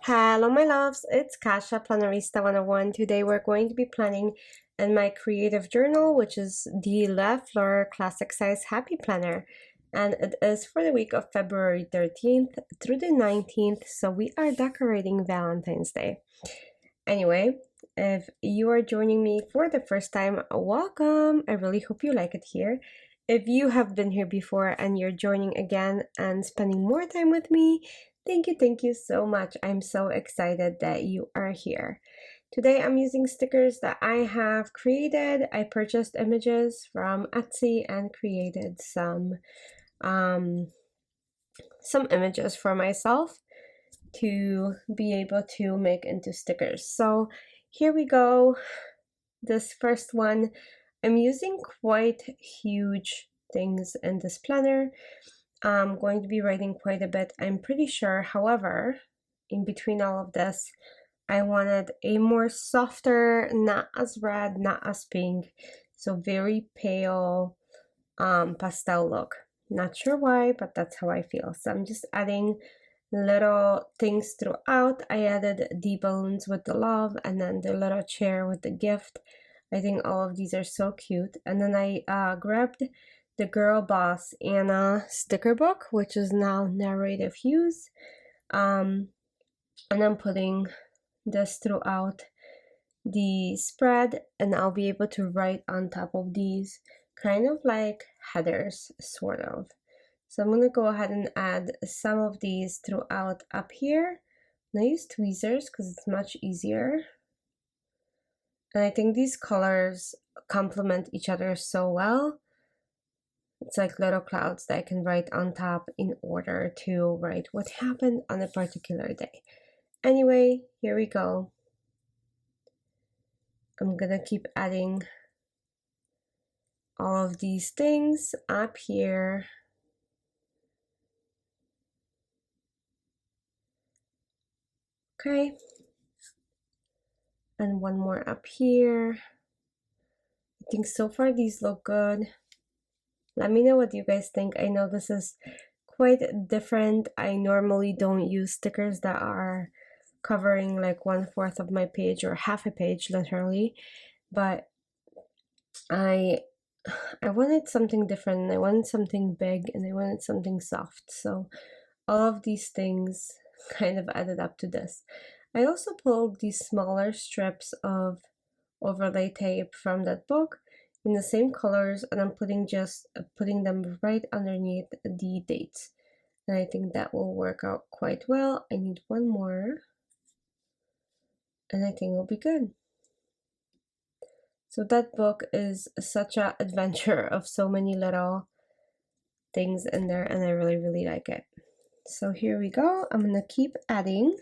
Hello my loves, it's Kasha Planarista 101. Today we're going to be planning in my creative journal, which is the Fleur Classic Size Happy Planner. And it is for the week of February 13th through the 19th, so we are decorating Valentine's Day. Anyway, if you are joining me for the first time, welcome. I really hope you like it here. If you have been here before and you're joining again and spending more time with me, thank you so much. I'm so excited that you are here. Today I'm using stickers that I have created. I purchased images from Etsy and created some images for myself to be able to make into stickers. So here we go. This first one, I'm using quite huge things in this planner. I'm going to be writing quite a bit, I'm pretty sure. However, in between all of this, I wanted a more softer, not as red, not as pink, so very pale pastel look. Not sure why, but that's how I feel. So I'm just adding little things throughout. I added the balloons with the love and then the little chair with the gift. I think all of these are so cute. And then I grabbed the Girl Boss Anna sticker book, which is now narrative Hues. And I'm putting this throughout the spread, and I'll be able to write on top of these, kind of like headers, sort of. So I'm going to go ahead and add some of these throughout up here. And I use tweezers because it's much easier. And I think these colors complement each other so well. It's like little clouds that I can write on top in order to write what happened on a particular day. Anyway, here we go. I'm gonna keep adding all of these things up here. Okay. And one more up here. I think so far these look good. Let me know what you guys think. I know this is quite different. I normally don't use stickers that are covering like 1/4 of my page or half a page literally, but I wanted something different. I wanted something big and I wanted something soft. So all of these things kind of added up to this. I also pulled these smaller strips of overlay tape from that book in the same colors, and I'm putting them right underneath the dates. And I think that will work out quite well. I need one more, and I think it'll be good. So that book is such an adventure of so many little things in there, and I really like it. So here we go. I'm gonna keep adding.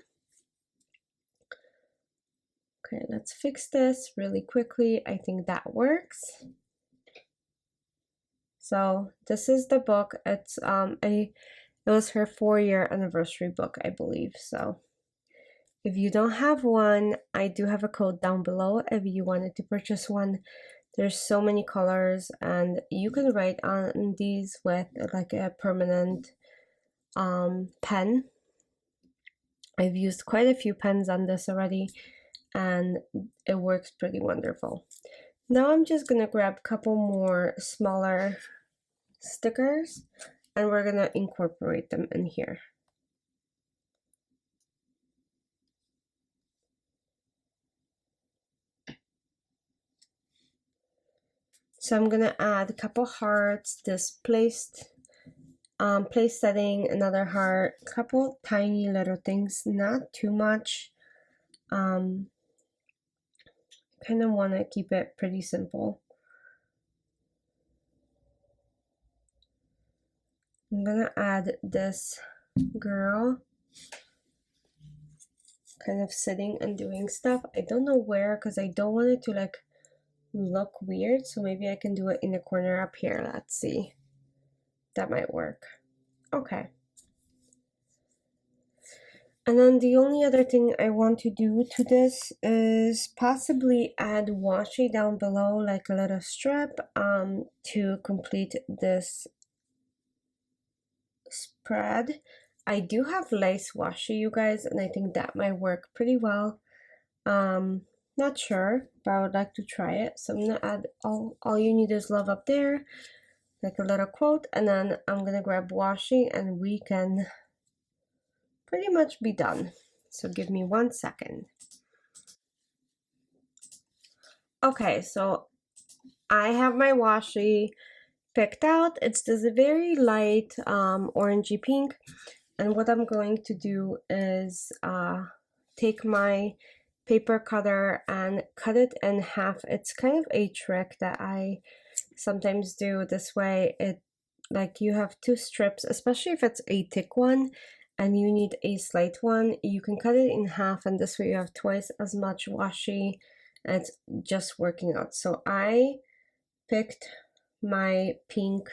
Okay, let's fix this really quickly. I think that works. So this is the book. It's it was her 4-year anniversary book, I believe. So if you don't have one, I do have a code down below if you wanted to purchase one. There's so many colors, and you can write on these with like a permanent pen. I've used quite a few pens on this already, and it works pretty wonderful. Now I'm just gonna grab a couple more smaller stickers and we're gonna incorporate them in here. So I'm gonna add a couple hearts, this place setting, another heart, a couple tiny little things, not too much. Kind of want to keep it pretty simple. I'm gonna add this girl kind of sitting and doing stuff. I don't know where because I don't want it to like look weird, so maybe I can do it in the corner up here. Let's see. That might work. Okay. And then the only other thing I want to do to this is possibly add washi down below, like a little strip, to complete this spread. I do have lace washi, you guys, and I think that might work pretty well. Not sure, but I would like to try it. So I'm gonna add all you need is love up there, like a little quote, and then I'm gonna grab washi and we can pretty much be done. So give me 1 second. Okay, so I have my washi picked out. It's this very light orangey pink, and what I'm going to do is take my paper cutter and cut it in half. It's kind of a trick that I sometimes do this way. It like you have two strips, especially if it's a thick one and you need a slight one, you can cut it in half, and this way you have twice as much washi and it's just working out. So I picked my pink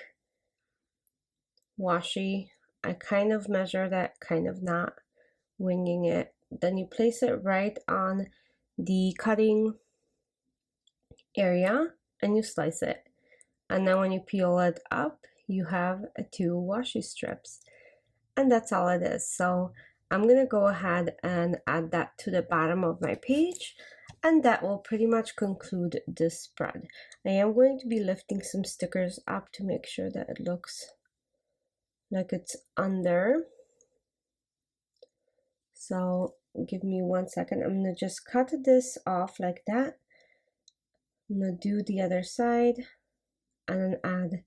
washi. I kind of measure that, kind of not, winging it. Then you place it right on the cutting area and you slice it. And then when you peel it up, you have two washi strips. And that's all it is. So I'm gonna go ahead and add that to the bottom of my page, and that will pretty much conclude this spread. I am going to be lifting some stickers up to make sure that it looks like it's under. So give me 1 second. I'm gonna just cut this off like that. I'm gonna do the other side and then add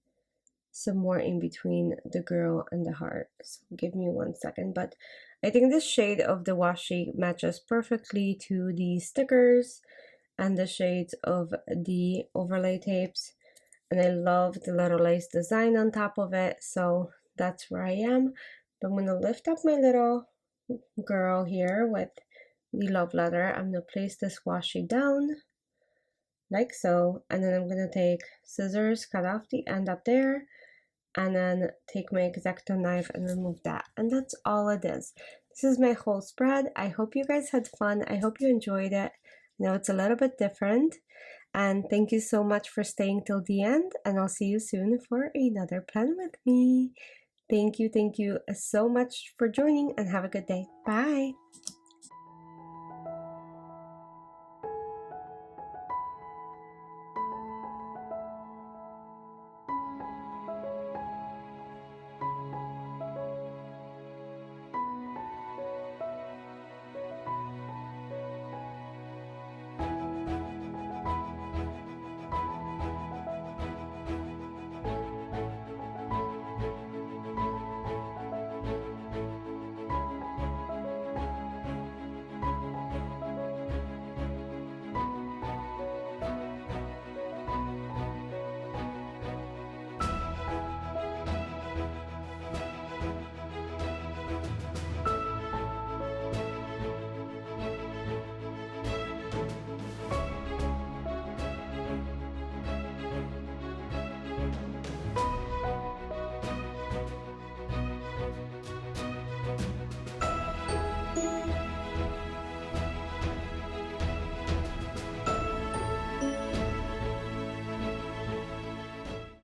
some more in between the girl and the heart. So give me 1 second. But I think this shade of the washi matches perfectly to the stickers and the shades of the overlay tapes. And I love the little lace design on top of it. So that's where I am. But I'm gonna lift up my little girl here with the love letter. I'm gonna place this washi down like so, and then I'm gonna take scissors, cut off the end up there, and then take my X-Acto knife and remove that. And that's all it is. This is my whole spread. I hope you guys had fun. I hope you enjoyed it. I know it's a little bit different. And thank you so much for staying till the end. And I'll see you soon for another plan with me. Thank you so much for joining and have a good day. Bye.